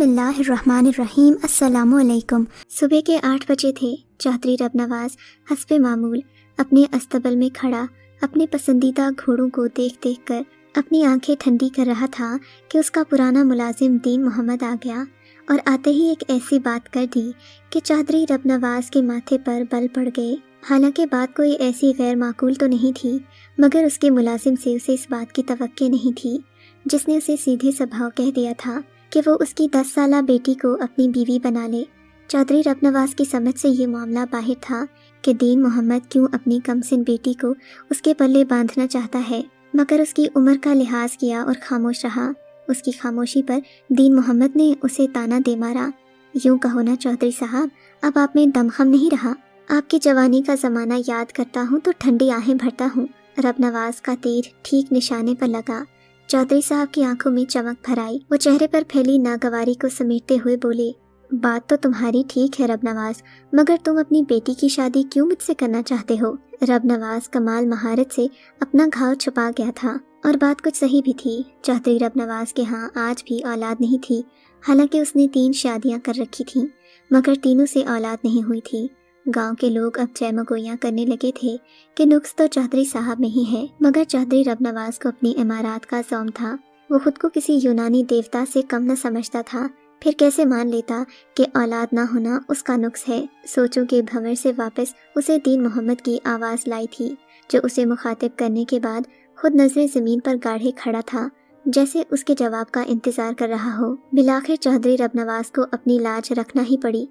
बिस्मिल्लाहिर्रहमानिर्रहीम। अस्सलामु अलैकुम। सुबह के 8 बजे थे। चौधरी रबनवाज हस्बे मामूल अपने अस्तबल में खड़ा अपने पसंदीदा घोड़ों को देख देख कर अपनी आंखें ठंडी कर रहा था कि उसका पुराना मुलाजिम दीन मोहम्मद आ गया और आते ही एक ऐसी बात कर दी कि चौधरी रबनवाज के माथे पर बल पड़ गए। हालांकि बात कोई ऐसी गैर माकूल तो नहीं थी, मगर उसके मुलाजिम से उसे इस बात की तवक्के नहीं थी जिसने उसे सीधे स्वभाव कह दिया था कि वो उसकी 10 साला बेटी को अपनी बीवी बना ले। चौधरी रबनवाज की समझ से ये मामला बाहर था कि दीन मोहम्मद क्यों अपनी कमसिन बेटी को उसके पल्ले बांधना चाहता है, मगर उसकी उम्र का लिहाज किया और खामोश रहा। उसकी खामोशी पर दीन मोहम्मद ने उसे ताना दे मारा, यूं कहो ना चौधरी साहब, अब आप में दमखम नहीं रहा। आपकी जवानी का ज़माना याद करता हूँ तो ठंडी आहें भरता हूँ। रबनवाज का तीर ठीक निशाने पर लगा। चौधरी साहब की आंखों में चमक भर आई। वो चेहरे पर फैली नागवारी को समेटते हुए बोले, बात तो तुम्हारी ठीक है रबनवाज, मगर तुम अपनी बेटी की शादी क्यों मुझसे करना चाहते हो? रबनवाज कमाल महारत से अपना घाव छुपा गया था और बात कुछ सही भी थी। चौधरी रबनवाज के यहाँ आज भी औलाद नहीं थी। हालांकि उसने 3 शादियाँ कर रखी थीं, मगर तीनों से औलाद नहीं हुई थी। गांव के लोग अब जयमगोइयाँ करने लगे थे कि नुक्स तो चौधरी साहब में ही है, मगर चौधरी रबनवाज को अपनी इमारत का ज़ौम था। वो खुद को किसी यूनानी देवता से कम न समझता था, फिर कैसे मान लेता कि औलाद ना होना उसका नुक्स है। सोचों के भंवर से वापस उसे दीन मोहम्मद की आवाज़ लाई थी, जो उसे मुखातिब करने के बाद खुद नजरें ज़मीन पर गाढ़े खड़ा था, जैसे उसके जवाब का इंतज़ार कर रहा हो। बिलाखिर चौधरी रबनवाज को अपनी लाज रखना ही पड़ी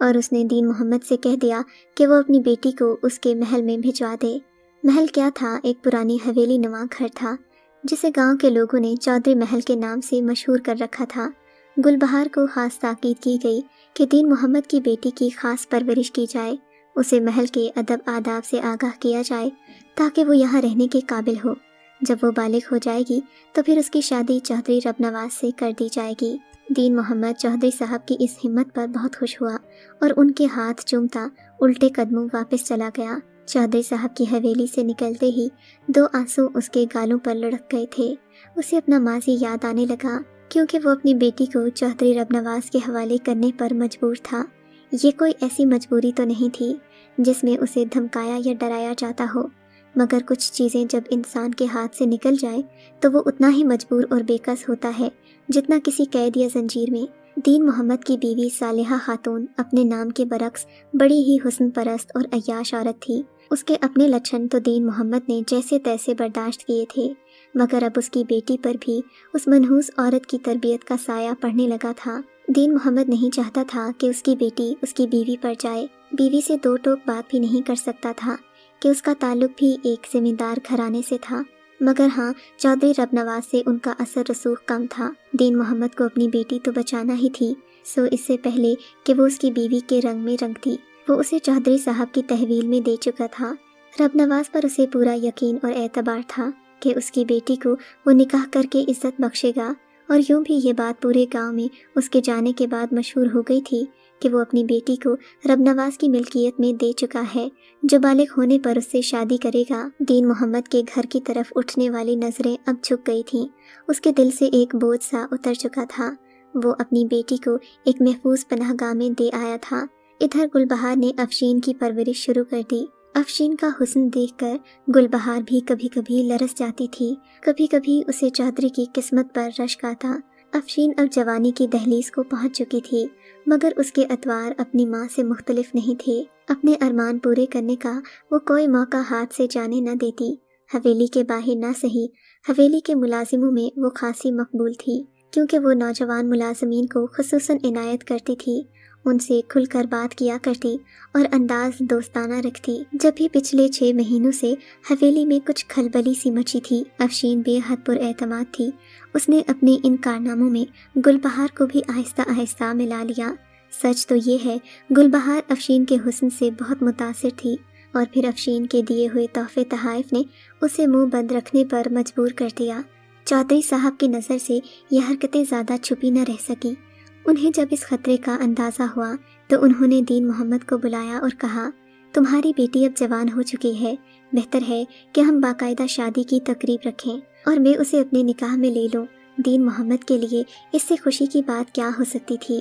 और उसने दीन मोहम्मद से कह दिया कि वो अपनी बेटी को उसके महल में भिजवा दे। महल क्या था, एक पुरानी हवेली नुमा घर था जिसे गांव के लोगों ने चौधरी महल के नाम से मशहूर कर रखा था। गुलबहार को खास ताकीद की गई कि दीन मोहम्मद की बेटी की खास परवरिश की जाए, उसे महल के अदब आदाब से आगाह किया जाए ताकि वो यहाँ रहने के काबिल हो। जब वो बालिग हो जाएगी तो फिर उसकी शादी चौधरी रबनवाज से कर दी जाएगी। दीन मोहम्मद चौधरी साहब की इस हिम्मत पर बहुत खुश हुआ और उनके हाथ चूमता उल्टे कदमों वापस चला गया। चौधरी साहब की हवेली से निकलते ही 2 आंसू उसके गालों पर लुढ़क गए थे। उसे अपना माजी याद आने लगा, क्योंकि वो अपनी बेटी को चौधरी रबनवाज के हवाले करने पर मजबूर था। ये कोई ऐसी मजबूरी तो नहीं थी जिसमें उसे धमकाया या डराया जाता हो, मगर कुछ चीज़ें जब इंसान के हाथ से निकल जाए तो वो उतना ही मजबूर और बेकस होता है जितना किसी कैद या जंजीर में। दीन मोहम्मद की बीवी सालेहा खातून अपने नाम के बरक्स बड़ी ही हुस्न परस्त और अय्याश औरत थी। उसके अपने लक्षण तो दीन मोहम्मद ने जैसे तैसे बर्दाश्त किए थे, मगर अब उसकी बेटी पर भी उस मनहूस औरत की तरबियत का साया पड़ने लगा था। दीन मोहम्मद नहीं चाहता था कि उसकी बेटी उसकी बीवी पर जाए। बीवी से 2 टोक बात भी नहीं कर सकता था कि उसका ताल्लुक भी एक ज़मींदार घराने से था, मगर हाँ, चौधरी रबनवाज से उनका असर रसूख कम था। दीन मोहम्मद को अपनी बेटी तो बचाना ही थी, सो इससे पहले कि वो उसकी बीवी के रंग में रंगती, वो उसे चौधरी साहब की तहवील में दे चुका था। रबनवाज पर उसे पूरा यकीन और एतबार था कि उसकी बेटी को वो निकाह करके इज्जत बख्शेगा, और यूँ भी ये बात पूरे गांव में उसके जाने के बाद मशहूर हो गई थी कि वो अपनी बेटी को रबनवाज की मिल्कियत में दे चुका है, जो बालिग होने पर उससे शादी करेगा। दीन मोहम्मद के घर की तरफ उठने वाली नज़रें अब झुक गई थीं। उसके दिल से एक बोझ सा उतर चुका था। वो अपनी बेटी को एक महफूज पनाहगाह में दे आया था। इधर गुलबहार ने अफशीन की परवरिश शुरू कर दी। अफशीन का हुस्न देखकर गुलबहार भी कभी कभी लरस जाती थी, कभी कभी उसे चौधरी की किस्मत पर रश्क आता। अफशीन अब जवानी की दहलीज को पहुंच चुकी थी, मगर उसके अतवार अपनी माँ से मुख्तलिफ नहीं थे। अपने अरमान पूरे करने का वो कोई मौका हाथ से जाने न देती। हवेली के बाहर ना सही, हवेली के मुलाजिमों में वो खासी मकबूल थी, क्योंकि वो नौजवान मुलाजमीन को खुसूसन इनायत करती थी, उनसे खुलकर बात किया करती और अंदाज दोस्ताना रखती। जब भी पिछले 6 महीनों से हवेली में कुछ खलबली सी मची थी, अफशीन बेहद पुरएतमाद थी। उसने अपने इन कारनामों में गुलबहार को भी आहिस्ता आहिस्ता मिला लिया। सच तो ये है, गुलबहार अफशीन के हुस्न से बहुत मुतासिर थी, और फिर अफशीन के दिए हुए तोहफे तहाइफ ने उसे मुंह बंद रखने पर मजबूर कर दिया। चौधरी साहब की नज़र से यह हरकतें ज़्यादा छुपी न रह सकी। उन्हें जब इस खतरे का अंदाज़ा हुआ तो उन्होंने दीन मोहम्मद को बुलाया और कहा, तुम्हारी बेटी अब जवान हो चुकी है, बेहतर है कि हम बाकायदा शादी की तकरीब रखें और मैं उसे अपने निकाह में ले लूँ। دین محمد کے لیے اس سے خوشی کی بات کیا ہو سکتی تھی؟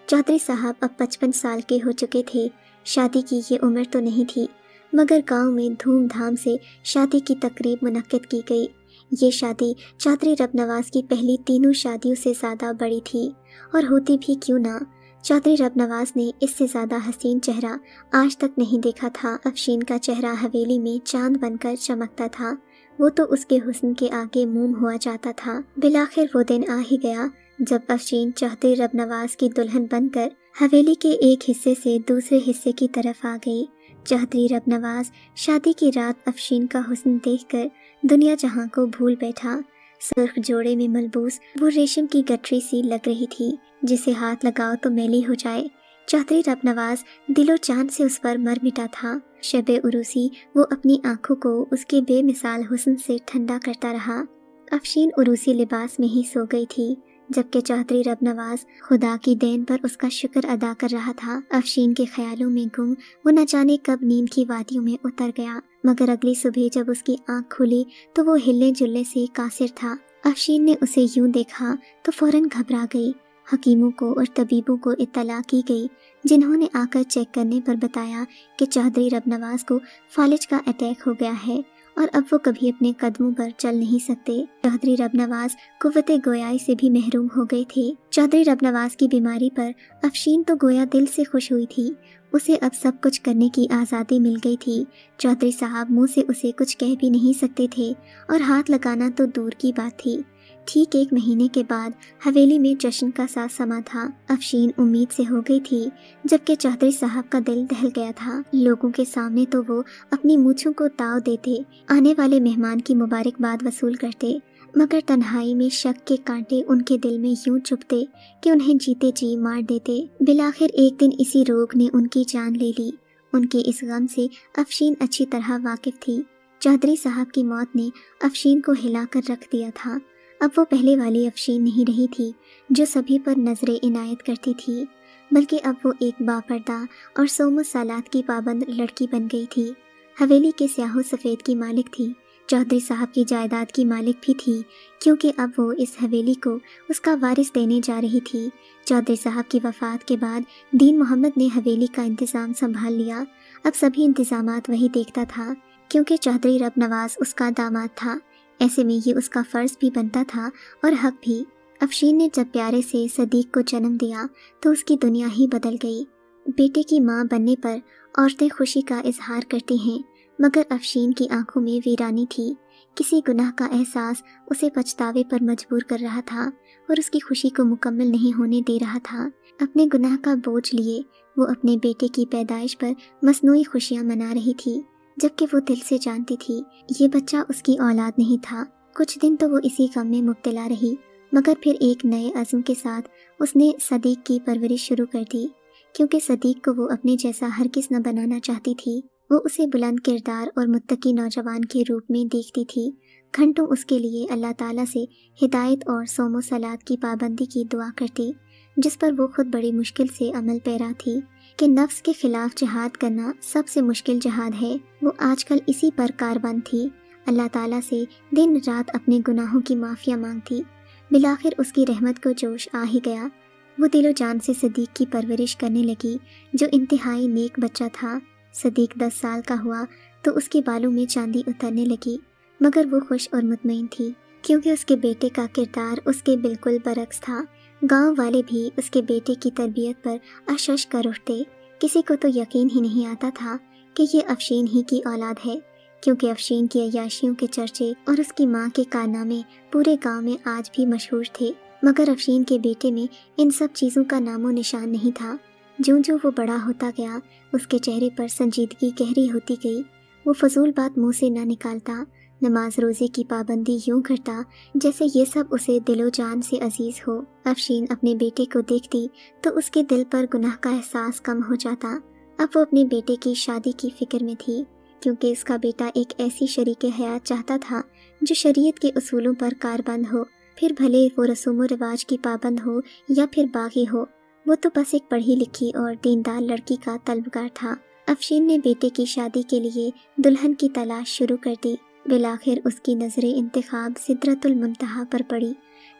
چودھری صاحب اب 55 سال کے ہو چکے تھے، شادی کی یہ عمر تو نہیں تھی، مگر گاؤں میں دھوم دھام سے شادی کی تقریب منعقد کی گئی۔ یہ شادی چودھری رب نواز کی پہلی تینوں شادیوں سے زیادہ بڑی تھی، اور ہوتی بھی کیوں نہ۔ چودھری رب نواز نے اس سے زیادہ حسین چہرہ آج تک نہیں دیکھا تھا۔ افشین کا چہرہ حویلی میں چاند بن کر چمکتا تھا، وہ تو اس کے حسن کے آگے موم ہوا جاتا تھا۔ بالآخر وہ دن آ ہی گیا جب افشین چودھری رب نواز کی دلہن بن کر حویلی کے ایک حصے سے دوسرے حصے کی طرف آ گئی۔ چودھری رب نواز شادی کی رات افشین کا حسن دیکھ کر دنیا جہاں کو بھول بیٹھا۔ سرخ جوڑے میں ملبوس وہ ریشم کی گٹری سی لگ رہی تھی جسے ہاتھ لگاؤ تو میلی ہو جائے۔ چودھری رب نواز دل و جان سے اس پر مر مٹا تھا۔ شب عروسی وہ اپنی آنکھوں کو اس کے بے مثال حسن سے ٹھنڈا کرتا رہا۔ افشین عروسی لباس میں ہی سو گئی تھی، جبکہ چودھری رب نواز خدا کی دین پر اس کا شکر ادا کر رہا تھا۔ افشین کے خیالوں میں گم وہ نہ جانے کب نیند کی وادیوں میں اتر گیا، مگر اگلی صبح جب اس کی آنکھ کھلی تو وہ ہلنے جلنے سے قاصر تھا۔ افشین نے اسے یوں دیکھا تو فوراً گھبرا گئی۔ حکیموں کو اور طبیبوں کو اطلاع کی گئی، جنہوں نے آ کر چیک کرنے پر بتایا کہ چودھری رب نواز کو فالج کا اٹیک ہو گیا ہے اور اب وہ کبھی اپنے قدموں پر چل نہیں سکتے۔ چودھری رب نواز قوت گویائی سے بھی محروم ہو گئے تھے۔ چودھری رب نواز کی بیماری پر افشین تو گویا دل سے خوش ہوئی تھی، اسے اب سب کچھ کرنے کی آزادی مل گئی تھی۔ چودھری صاحب منہ سے اسے کچھ کہہ بھی نہیں سکتے تھے اور ہاتھ لگانا تو دور کی بات تھی۔ ٹھیک 1 مہینے کے بعد حویلی میں جشن کا سا سما تھا۔ افشین امید سے ہو گئی تھی، جبکہ چودھری صاحب کا دل دہل گیا تھا۔ لوگوں کے سامنے تو وہ اپنی مونچھوں کو تاؤ دیتے، آنے والے مہمان کی مبارکباد وصول کرتے، مگر تنہائی میں شک کے کانٹے ان کے دل میں یوں چبھتے کہ انہیں جیتے جی مار دیتے۔ بالآخر ایک دن اسی روگ نے ان کی جان لے لی۔ ان کے اس غم سے افشین اچھی طرح واقف تھی۔ چودھری صاحب کی موت نے افشین کو ہلا کر رکھ دیا تھا۔ اب وہ پہلے والی افشین نہیں رہی تھی جو سبھی پر نظر عنایت کرتی تھی، بلکہ اب وہ ایک باپردہ اور صوم و صلات کی پابند لڑکی بن گئی تھی۔ حویلی کے سیاہ و سفید کی مالک تھی، چودھری صاحب کی جائیداد کی مالک بھی تھی، کیونکہ اب وہ اس حویلی کو اس کا وارث دینے جا رہی تھی۔ چودھری صاحب کی وفات کے بعد دین محمد نے حویلی کا انتظام سنبھال لیا۔ اب سبھی انتظامات وہی دیکھتا تھا، کیونکہ چودھری رب نواز اس کا داماد تھا۔ ایسے میں یہ اس کا فرض بھی بنتا تھا اور حق بھی۔ افشین نے جب پیارے سے صدیق کو جنم دیا تو اس کی دنیا ہی بدل گئی۔ بیٹے کی ماں بننے پر عورتیں خوشی کا اظہار کرتی ہیں، مگر افشین کی آنکھوں میں ویرانی تھی۔ کسی گناہ کا احساس اسے پچھتاوے پر مجبور کر رہا تھا اور اس کی خوشی کو مکمل نہیں ہونے دے رہا تھا۔ اپنے گناہ کا بوجھ لیے وہ اپنے بیٹے کی پیدائش پر مصنوعی خوشیاں منا رہی تھی، جبکہ وہ دل سے جانتی تھی یہ بچہ اس کی اولاد نہیں تھا۔ کچھ دن تو وہ اسی غم میں مبتلا رہی، مگر پھر ایک نئے عزم کے ساتھ اس نے صدیق کی پرورش شروع کر دی، کیونکہ صدیق کو وہ اپنے جیسا ہرگز نہ بنانا چاہتی تھی۔ وہ اسے بلند کردار اور متقی نوجوان کے روپ میں دیکھتی تھی۔ گھنٹوں اس کے لیے اللہ تعالیٰ سے ہدایت اور صوم و صلات کی پابندی کی دعا کرتی، جس پر وہ خود بڑی مشکل سے عمل پیرا تھی کہ نفس کے خلاف جہاد کرنا سب سے مشکل جہاد ہے۔ وہ آج کل اسی پر کاربند تھی، اللہ تعالیٰ سے دن رات اپنے گناہوں کی معافیا مانگتی۔ بالآخر اس کی رحمت کو جوش آ ہی گیا۔ وہ دل و جان سے صدیق کی پرورش کرنے لگی، جو انتہائی نیک بچہ تھا۔ صدیق 10 سال کا ہوا تو اس کے بالوں میں چاندی اترنے لگی، مگر وہ خوش اور مطمئن تھی، کیونکہ اس کے بیٹے کا کردار اس کے بالکل برعکس تھا۔ گاؤں والے بھی اس کے بیٹے کی تربیت پر اشش کر اٹھتے۔ کسی کو تو یقین ہی نہیں آتا تھا کہ یہ افشین ہی کی اولاد ہے، کیونکہ افشین کی عیاشیوں کے چرچے اور اس کی ماں کے کارنامے پورے گاؤں میں آج بھی مشہور تھے، مگر افشین کے بیٹے میں ان سب چیزوں کا نام و نشان نہیں تھا۔ جوں جوں وہ بڑا ہوتا گیا، اس کے چہرے پر سنجیدگی گہری ہوتی گئی۔ وہ فضول بات منہ سے نہ نکالتا، نماز روزے کی پابندی یوں کرتا جیسے یہ سب اسے دل و جان سے عزیز ہو۔ افشین اپنے بیٹے کو دیکھتی تو اس کے دل پر گناہ کا احساس کم ہو جاتا۔ اب وہ اپنے بیٹے کی شادی کی فکر میں تھی، کیونکہ اس کا بیٹا ایک ایسی شریک حیات چاہتا تھا جو شریعت کے اصولوں پر کاربند ہو، پھر بھلے وہ رسوم و رواج کی پابند ہو یا پھر باغی ہو۔ وہ تو بس ایک پڑھی لکھی اور دیندار لڑکی کا طلبگار تھا۔ افشین نے بیٹے کی شادی کے لیے دلہن کی تلاش شروع کر دی۔ بالآخر اس کی نظر انتخاب سدرۃ المنتہا پر پڑی،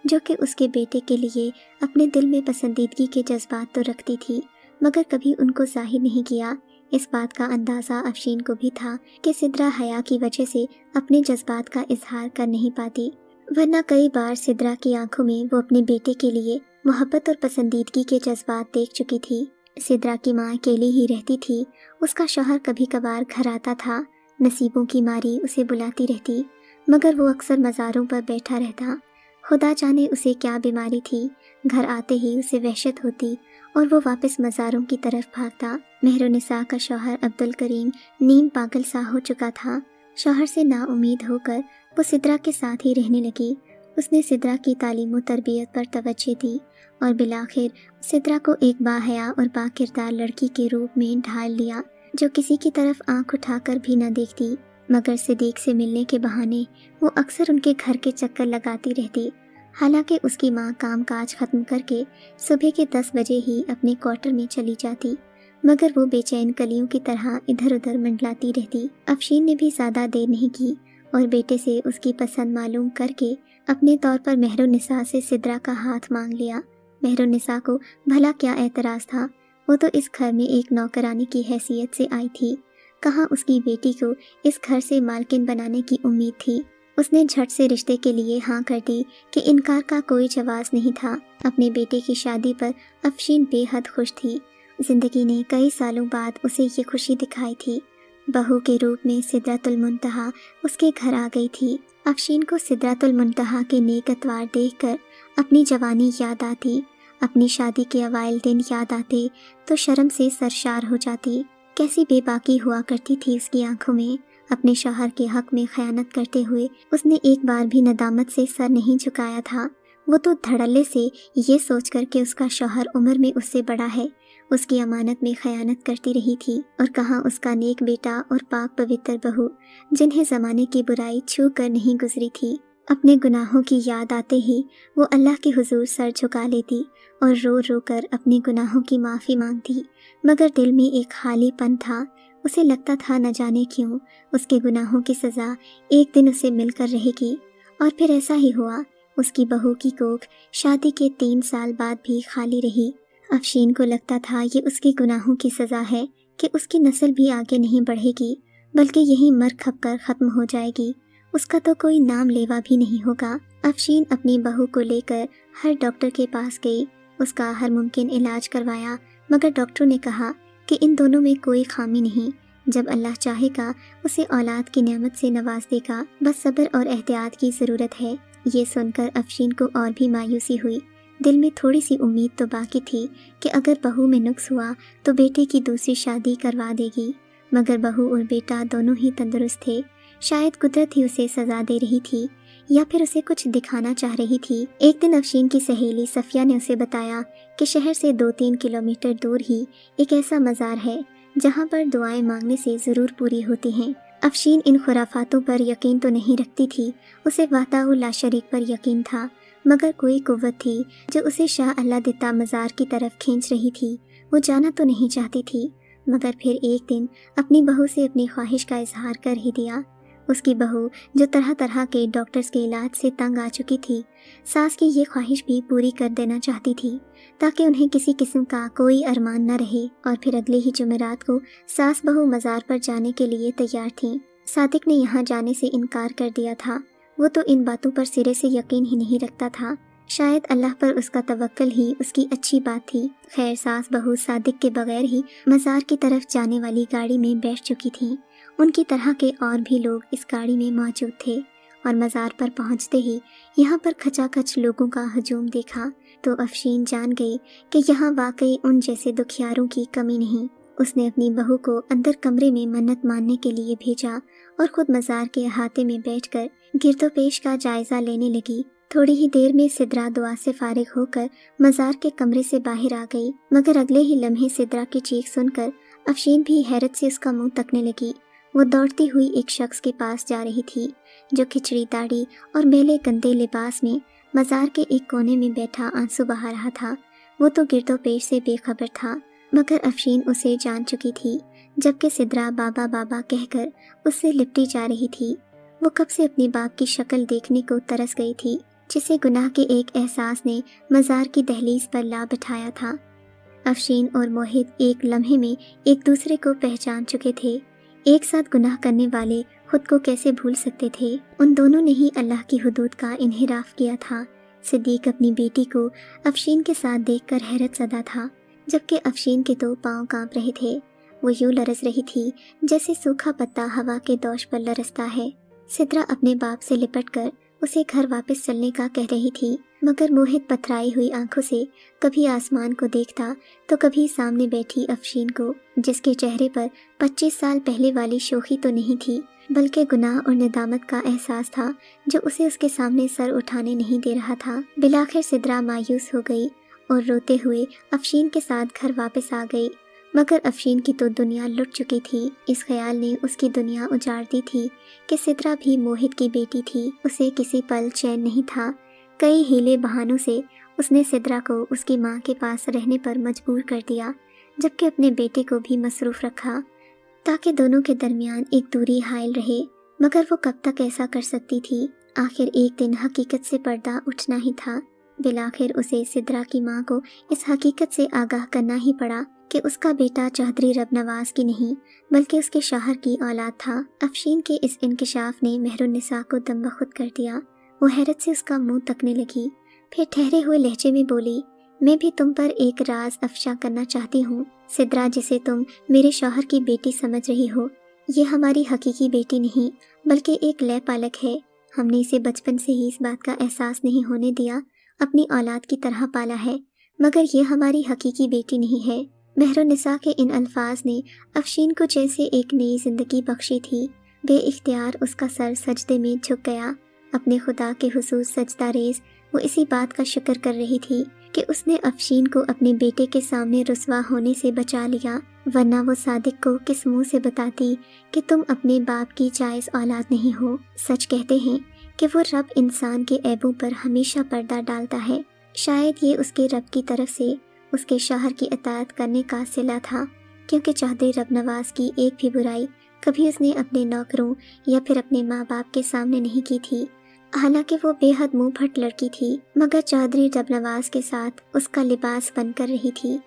जो कि उसके बेटे के लिए अपने दिल में पसंदीदगी के जज्बात तो रखती थी मगर कभी उनको जाहिर नहीं किया। इस बात का अंदाज़ा अफशीन को भी था कि सिद्रा हया की वजह से अपने जज्बात का इजहार कर नहीं पाती, वरना कई बार सिद्रा की आंखों में वो अपने बेटे के लिए मोहब्बत और पसंदीदगी के जज्बात देख चुकी थी। सिद्रा की माँ अकेली ही रहती थी, उसका शौहर कभी कभार घर आता था, नसीबों की मारी उसे बुलाती रहती, मगर वो अक्सर मज़ारों पर बैठा रहता। खुदा जाने उसे क्या बीमारी थी, घर आते ही उसे वहशत होती और वो वापस मज़ारों की तरफ भागता। मेहरुन्निसा का शौहर अब्दुल करीम नीम पागल सा हो चुका था। शौहर से नाउम्मीद होकर वो सिद्रा के साथ ही रहने लगी। उसने सिद्रा की तालीम व तरबियत पर तवज्जो दी और बिलाखिर सिद्रा को एक बाहया और बाकिरदार लड़की के रूप में ढाल लिया, जो किसी की तरफ आंख उठाकर भी न देखती, मगर सिद्दीक से मिलने के बहाने वो अक्सर उनके घर के चक्कर लगाती रहती। हालांकि उसकी माँ काम काज ख़त्म करके सुबह के 10 बजे ही अपने क्वार्टर में चली जाती, मगर वो बेचैन कलियों की तरह इधर उधर मंडलाती रहती। अफशीन ने भी ज़्यादा देर नहीं की और बेटे से उसकी पसंद मालूम करके अपने तौर पर मेहरुन्निसा से सिद्रा का हाथ मांग लिया। मेहरुन्निसा को भला क्या एतराज़ था, वो तो इस घर में एक नौकरानी की हैसियत से आई थी, कहाँ उसकी बेटी को इस घर से मालकिन बनाने की उम्मीद थी। उसने झट से रिश्ते के लिए हाँ कर दी कि इनकार का कोई जवाब नहीं था। अपने बेटे की शादी पर अफशीन बेहद खुश थी। जिंदगी ने कई सालों बाद उसे ये खुशी दिखाई थी। बहू के रूप में सिदरतुल मुंतहा उसके घर आ गई थी। अफशीन को सिदरतुल मुंतहा के नेक अतवार देखकर अपनी जवानी याद आती, अपनी शादी के अवाइल दिन याद आते तो शर्म से सरशार हो जाती। कैसी बेबाकी हुआ करती थी उसकी आंखों में। अपने शौहर के हक में खयानत करते हुए उसने एक बार भी नदामत से सर नहीं झुकाया था। वो तो धड़ल्ले से ये सोच कर कि उसका शौहर उम्र में उससे बड़ा है, उसकी अमानत में खयानत करती रही थी। और कहाँ उसका नेक बेटा और पाक पवित्र बहू, जिन्हें ज़माने की बुराई छू कर नहीं गुजरी थी। अपने गुनाहों की याद आते ही वो अल्लाह के हुजूर सर झुका लेती और रो रो कर अपने गुनाहों की माफ़ी मांगती, मगर दिल में एक खालीपन था। उसे लगता था न जाने क्यों उसके गुनाहों की सज़ा एक दिन उसे मिलकर रहेगी। और फिर ऐसा ही हुआ। उसकी बहू की कोख शादी के 3 साल बाद भी खाली रही। अफशीन को लगता था ये उसके गुनाहों की सज़ा है कि उसकी नस्ल भी आगे नहीं बढ़ेगी, बल्कि यही मर खप कर ख़त्म हो जाएगी। उसका तो कोई नाम लेवा भी नहीं होगा। अफशीन अपनी बहू को लेकर हर डॉक्टर के पास गई, उसका हर मुमकिन इलाज करवाया, मगर डॉक्टर ने कहा कि इन दोनों में कोई खामी नहीं, जब अल्लाह चाहेगा उसे औलाद की नेमत से नवाज देगा, बस सब्र और एहतियात की ज़रूरत है। ये सुनकर अफशीन को और भी मायूसी हुई। दिल में थोड़ी सी उम्मीद तो बाकी थी कि अगर बहू में नुक्स हुआ तो बेटे की दूसरी शादी करवा देगी, मगर बहू और बेटा दोनों ही तंदुरुस्त थे। शायद कुदरत ही उसे सज़ा दे रही थी या फिर उसे कुछ दिखाना चाह रही थी। एक दिन अफशीन की सहेली सफिया ने उसे बताया कि शहर से 2-3 किलोमीटर दूर ही एक ऐसा मज़ार है जहाँ पर दुआएं मांगने से ज़रूर पूरी होती हैं। अफशीन इन खुराफातों पर यकीन तो नहीं रखती थी, उसे वाहदाहुल्ला शरीक पर यकीन था, मगर कोई कुव्वत थी जो उसे शाह अल्लाह दिता मज़ार की तरफ खींच रही थी। वो जाना तो नहीं चाहती थी, मगर फिर एक दिन अपनी बहू से अपनी ख्वाहिश का इजहार कर ही दिया। उसकी बहू जो तरह तरह के डॉक्टर्स के इलाज से तंग आ चुकी थी, सास की ये ख्वाहिश भी पूरी कर देना चाहती थी ताकि उन्हें किसी किस्म का कोई अरमान न रहे। और फिर अगले ही जुमेरात को सास बहू मज़ार पर जाने के लिए तैयार थीं। सादिक ने यहाँ जाने से इनकार कर दिया था। वो तो इन बातों पर सिरे से यकीन ही नहीं रखता था। शायद अल्लाह पर उसका तवक्कल ही उसकी अच्छी बात थी। खैर, सास बहू सादिक के बगैर ही मज़ार की तरफ जाने वाली गाड़ी में बैठ चुकी थीं। उनकी तरह के और भी लोग इस गाड़ी में मौजूद थे और मज़ार पर पहुंचते ही यहाँ पर खचाखच लोगों का हजूम देखा तो अफशीन जान गई कि यहाँ वाकई उन जैसे दुखियारों की कमी नहीं। उसने अपनी बहू को अंदर कमरे में मन्नत मानने के लिए भेजा और खुद मज़ार के अहाते में बैठकर गिरदोपेश का जायज़ा लेने लगी। थोड़ी ही देर में सिद्रा दुआ से फारिग होकर मज़ार के कमरे से बाहर आ गई, मगर अगले ही लम्हे सिद्रा की चीख सुनकर अफशीन भी हैरत से उसका मुंह तकने लगी। वो दौड़ती हुई एक शख्स के पास जा रही थी जो खिचड़ी दाढ़ी और मैले गंदे लिबास में मज़ार के एक कोने में बैठा आंसू बहा रहा था। वो तो गिरदोपेश से बेखबर था, मगर अफशीन उसे जान चुकी थी, जबकि सिद्रा बाबा बाबा कहकर उससे लिपटी जा रही थी। वो कब से अपने बाप की शक्ल देखने को तरस गई थी। जिसे गुनाह के एक एहसास ने मज़ार की दहलीज पर ला बिठाया था। अफशीन और मोहित एक लम्हे में एक दूसरे को पहचान चुके थे। एक साथ गुनाह करने वाले खुद को कैसे भूल सकते थे। उन दोनों ने ही अल्लाह की हुदूद का इन्हिराफ किया था। सिद्दीक अपनी बेटी को अफशीन के साथ देखकर हैरत ज़दा था, जबकि अफशीन के तो पाँव कांप रहे थे। वो यूं लरस रही थी जैसे सूखा पत्ता हवा के दोष पर लरसता है। सिद्रा अपने बाप से लिपटकर उसे घर वापस चलने का कह रही थी, मगर मोहित पथराई हुई आंखों से कभी आसमान को देखता तो कभी सामने बैठी अफशीन को, जिसके चेहरे पर 25 साल पहले वाली शोखी तो नहीं थी, बल्कि गुनाह और निदामत का एहसास था जो उसे उसके सामने सर उठाने नहीं दे रहा था। बिलाखिर सिद्रा मायूस हो गई और रोते हुए अफशीन के साथ घर वापस आ गई, मगर अफशीन की तो दुनिया लुट चुकी थी। इस ख्याल ने उसकी दुनिया उजाड़ दी थी कि सिद्रा भी मोहित की बेटी थी। उसे किसी पल चैन नहीं था। कई हीले बहानों से उसने सिद्रा को उसकी माँ के पास रहने पर मजबूर कर दिया, जबकि अपने बेटे को भी मसरूफ़ रखा ताकि दोनों के दरमियान एक दूरी हायल रहे। मगर वो कब तक ऐसा कर सकती थी? आखिर एक दिन हकीकत से पर्दा उठना ही था। बिलाखिर उसे सिद्रा की माँ को इस हकीकत से आगाह करना ही पड़ा कि उसका बेटा चौधरी रबनवाज की नहीं बल्कि उसके शौहर की औलाद था। अफशीन के इस इंकिशाफ ने मेहरुन्निसा को दम बखुद कर दिया। वो हैरत से उसका मुंह तकने लगी, फिर ठहरे हुए लहजे में बोली, मैं भी तुम पर एक राज अफशा करना चाहती हूँ। सिद्रा, जिसे तुम मेरे शौहर की बेटी समझ रही हो, ये हमारी हकीकी बेटी नहीं बल्कि एक लय पालक है। हमने इसे बचपन से ही इस बात का एहसास नहीं होने दिया, अपनी औलाद की तरह पाला है, मगर ये हमारी हकीकी बेटी नहीं है। मेहरुन्निसा के इन अल्फाज ने अफशीन को जैसे एक नई जिंदगी बख्शी थी। बेइख्तियार उसका सर सजदे में झुक गया। अपने खुदा के हुजूर सजदा रेज़ वो इसी बात का शुक्र कर रही थी कि उसने अफशीन को अपने बेटे के सामने रुस्वा होने से बचा लिया, वरना वो सादिक को किस मुंह से बताती कि तुम अपने बाप की जायज़ औलाद नहीं हो। सच कहते हैं कि वो रब इंसान के ऐबों पर हमेशा पर्दा डालता है। शायद ये उसके रब की तरफ से उसके शौहर की इताअत करने का सिला था, क्योंकि चौधरी रबनवाज की एक भी बुराई कभी उसने अपने नौकरों या फिर अपने माँ बाप के सामने नहीं की थी। हालांकि वो बेहद मुंह फट लड़की थी, मगर चौधरी रबनवाज के साथ उसका लिबास बनकर रही थी।